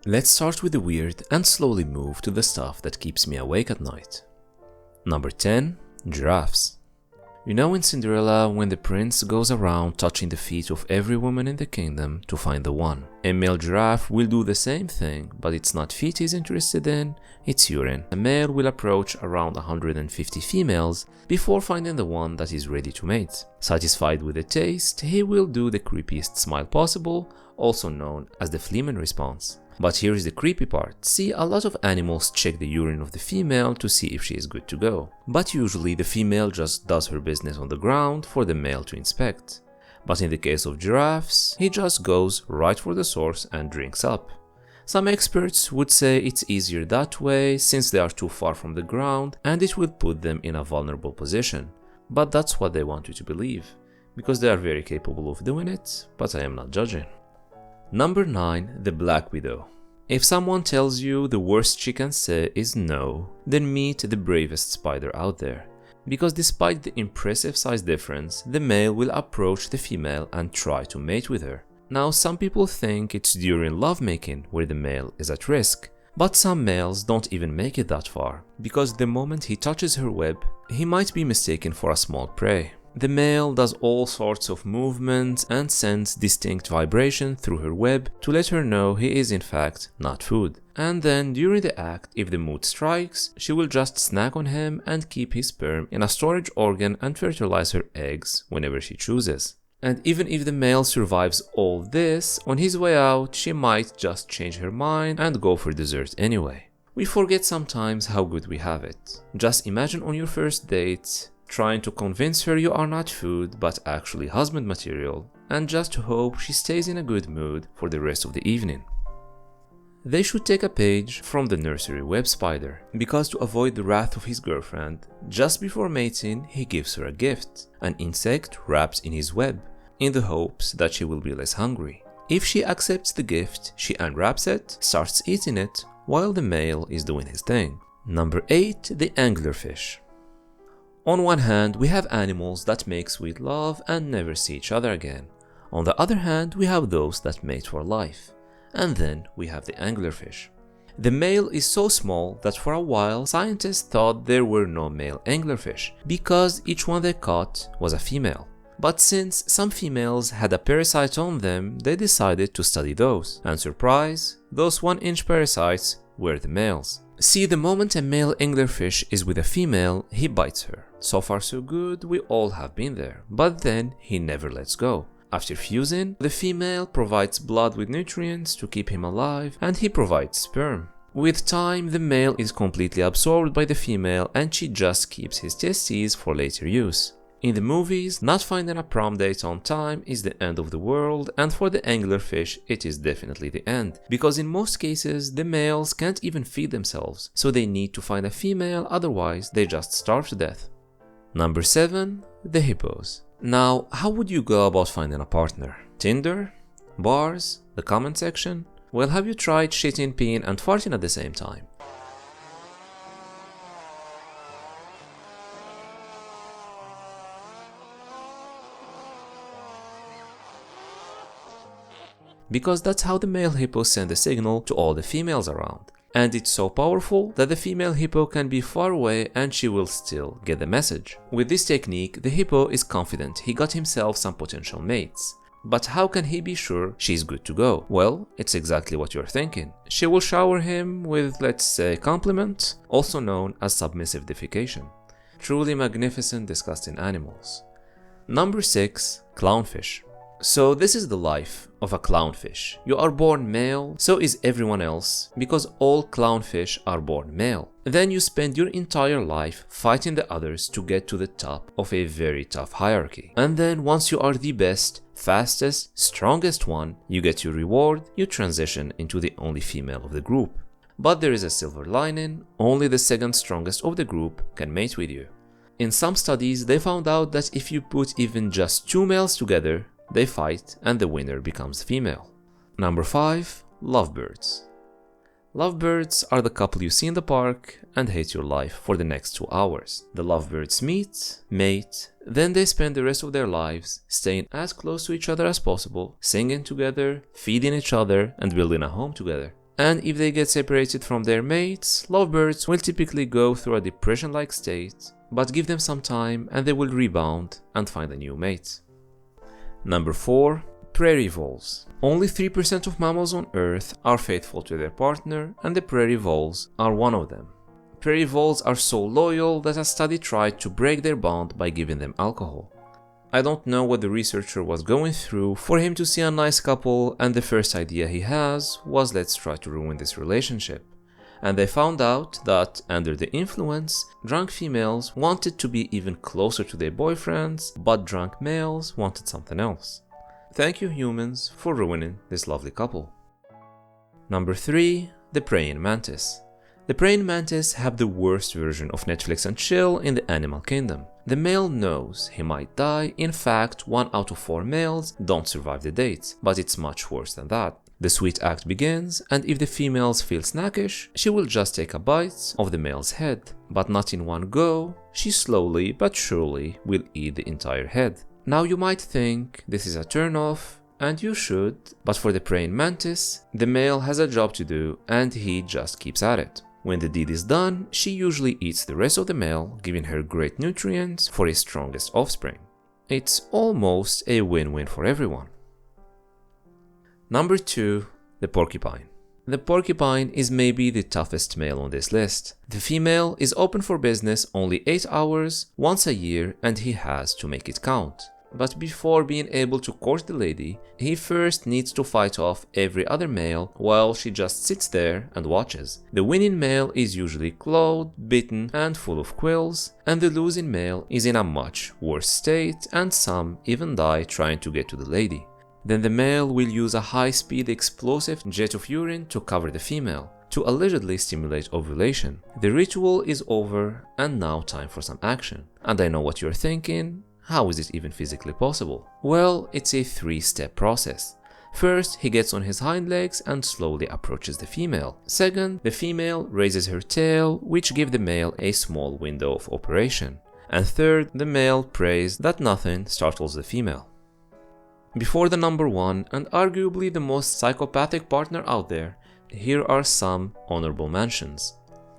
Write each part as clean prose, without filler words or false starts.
Let's start with the weird and slowly move to the stuff that keeps me awake at night. Number 10. Giraffes. You know in Cinderella when the prince goes around touching the feet of every woman in the kingdom to find the one. A male giraffe will do the same thing, but it's not feet he's interested in, it's urine. A male will approach around 150 females before finding the one that is ready to mate. Satisfied with the taste, he will do the creepiest smile possible, also known as the Fleeman response. But here is the creepy part. See, a lot of animals check the urine of the female to see if she is good to go. But usually the female just does her business on the ground for the male to inspect. But in the case of giraffes, he just goes right for the source and drinks up. Some experts would say it's easier that way since they are too far from the ground and it will put them in a vulnerable position. But that's what they want you to believe, because they are very capable of doing it, but I am not judging. Number 9. The Black Widow. If someone tells you the worst she can say is no, then meet the bravest spider out there. Because despite the impressive size difference, the male will approach the female and try to mate with her. Now some people think it's during lovemaking where the male is at risk, but some males don't even make it that far, because the moment he touches her web, he might be mistaken for a small prey. The male does all sorts of movements and sends distinct vibration through her web to let her know he is in fact not food. And then during the act, if the mood strikes, she will just snack on him and keep his sperm in a storage organ and fertilize her eggs whenever she chooses. And even if the male survives all this, on his way out she might just change her mind and go for dessert anyway. We forget sometimes how good we have it. Just imagine on your first date, trying to convince her you are not food but actually husband material, and just hope she stays in a good mood for the rest of the evening. They should take a page from the nursery web spider, because to avoid the wrath of his girlfriend, just before mating he gives her a gift, an insect wrapped in his web, in the hopes that she will be less hungry. If she accepts the gift, she unwraps it, starts eating it, while the male is doing his thing. Number 8. The anglerfish. On one hand, we have animals that make sweet love and never see each other again. On the other hand, we have those that mate for life. And then we have the anglerfish. The male is so small that for a while scientists thought there were no male anglerfish because each one they caught was a female. But since some females had a parasite on them, they decided to study those. And surprise, those 1-inch parasites were the males. See, the moment a male anglerfish is with a female, he bites her. So far so good, we all have been there. But then he never lets go. After fusing, the female provides blood with nutrients to keep him alive, and he provides sperm. With time, the male is completely absorbed by the female and she just keeps his testes for later use. In the movies, not finding a prom date on time is the end of the world, and for the anglerfish it is definitely the end, because in most cases the males can't even feed themselves, so they need to find a female, otherwise they just starve to death. Number 7. The hippos. Now, how would you go about finding a partner? Tinder? Bars? The comment section? Well, have you tried shitting, peeing and farting at the same time? Because that's how the male hippos send a signal to all the females around. And it's so powerful that the female hippo can be far away and she will still get the message. With this technique, the hippo is confident he got himself some potential mates. But how can he be sure she's good to go? Well, it's exactly what you're thinking. She will shower him with, let's say, compliment, also known as submissive defecation. Truly magnificent, disgusting animals. Number 6. Clownfish. So this is the life of a clownfish. You are born male, so is everyone else, because all clownfish are born male. Then you spend your entire life fighting the others to get to the top of a very tough hierarchy. And then once you are the best, fastest, strongest one, you get your reward, you transition into the only female of the group. But there is a silver lining, only the second strongest of the group can mate with you. In some studies, they found out that if you put even just 2 males together, they fight and the winner becomes female. Number 5. Lovebirds. Lovebirds are the couple you see in the park and hate your life for the next 2 hours. The lovebirds meet, mate, then they spend the rest of their lives staying as close to each other as possible, singing together, feeding each other and building a home together. and if they get separated from their mates, lovebirds will typically go through a depression-like state, but give them some time and they will rebound and find a new mate. Number 4. Prairie voles. Only 3% of mammals on Earth are faithful to their partner, and the prairie voles are one of them. Prairie voles are so loyal that a study tried to break their bond by giving them alcohol. I don't know what the researcher was going through for him to see a nice couple, and the first idea he has was, let's try to ruin this relationship. And they found out that, under the influence, drunk females wanted to be even closer to their boyfriends, but drunk males wanted something else. Thank you, humans, for ruining this lovely couple. Number 3. The praying mantis. The praying mantis have the worst version of Netflix and chill in the animal kingdom. The male knows he might die. In fact, 1 out of 4 males don't survive the date, but it's much worse than that. The sweet act begins, and if the females feel snackish, she will just take a bite of the male's head, but not in one go. She slowly but surely will eat the entire head. Now you might think this is a turn-off, and you should, but for the praying mantis, the male has a job to do and he just keeps at it. When the deed is done, she usually eats the rest of the male, giving her great nutrients for his strongest offspring. It's almost a win-win for everyone. Number 2. The porcupine. The porcupine is maybe the toughest male on this list. The female is open for business only 8 hours, once a year, and he has to make it count. But before being able to court the lady, he first needs to fight off every other male while she just sits there and watches. The winning male is usually clawed, bitten, and full of quills, and the losing male is in a much worse state, and some even die trying to get to the lady. Then the male will use a high-speed explosive jet of urine to cover the female, to allegedly stimulate ovulation. The ritual is over, and now time for some action. And I know what you're thinking. How is it even physically possible? Well, it's a 3-step process. First, he gets on his hind legs and slowly approaches the female. Second, the female raises her tail, which gives the male a small window of operation. And third, the male prays that nothing startles the female. Before the number 1 and arguably the most psychopathic partner out there, here are some honorable mentions.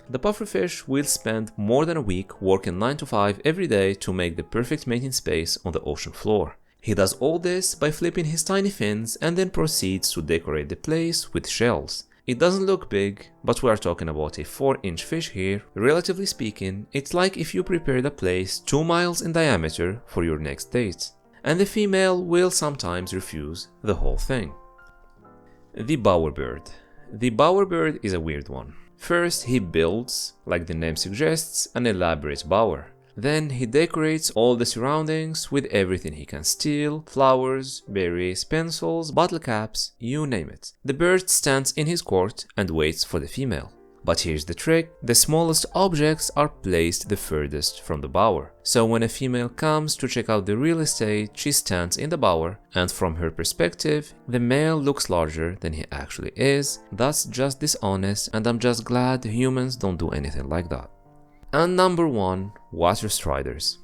The pufferfish will spend more than a week working 9 to 5 every day to make the perfect mating space on the ocean floor. He does all this by flipping his tiny fins and then proceeds to decorate the place with shells. It doesn't look big, but we are talking about a 4-inch fish here. Relatively speaking, it's like if you prepared a place 2 miles in diameter for your next date. And the female will sometimes refuse the whole thing. The bowerbird. The bowerbird is a weird one. First, he builds, like the name suggests, an elaborate bower. Then he decorates all the surroundings with everything he can steal: flowers, berries, pencils, bottle caps, you name it. The bird stands in his court and waits for the female. But here's the trick: the smallest objects are placed the furthest from the bower. So when a female comes to check out the real estate, she stands in the bower, and from her perspective, the male looks larger than he actually is. That's just dishonest, and I'm just glad humans don't do anything like that. And number 1, water striders.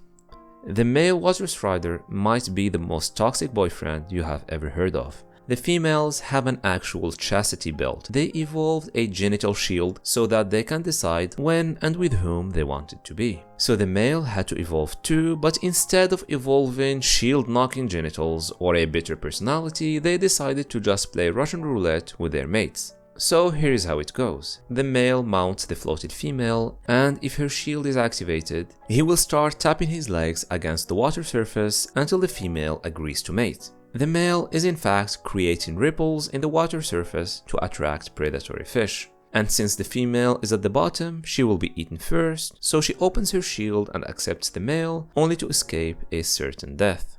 The male water strider might be the most toxic boyfriend you have ever heard of. The females have an actual chastity belt. They evolved a genital shield so that they can decide when and with whom they want it to be. So the male had to evolve too, but instead of evolving shield-knocking genitals or a bitter personality, they decided to just play Russian roulette with their mates. So here's how it goes. The male mounts the floated female, and if her shield is activated, he will start tapping his legs against the water surface until the female agrees to mate. The male is in fact creating ripples in the water surface to attract predatory fish. And since the female is at the bottom, she will be eaten first, so she opens her shield and accepts the male, only to escape a certain death.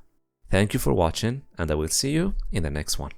Thank you for watching, and I will see you in the next one.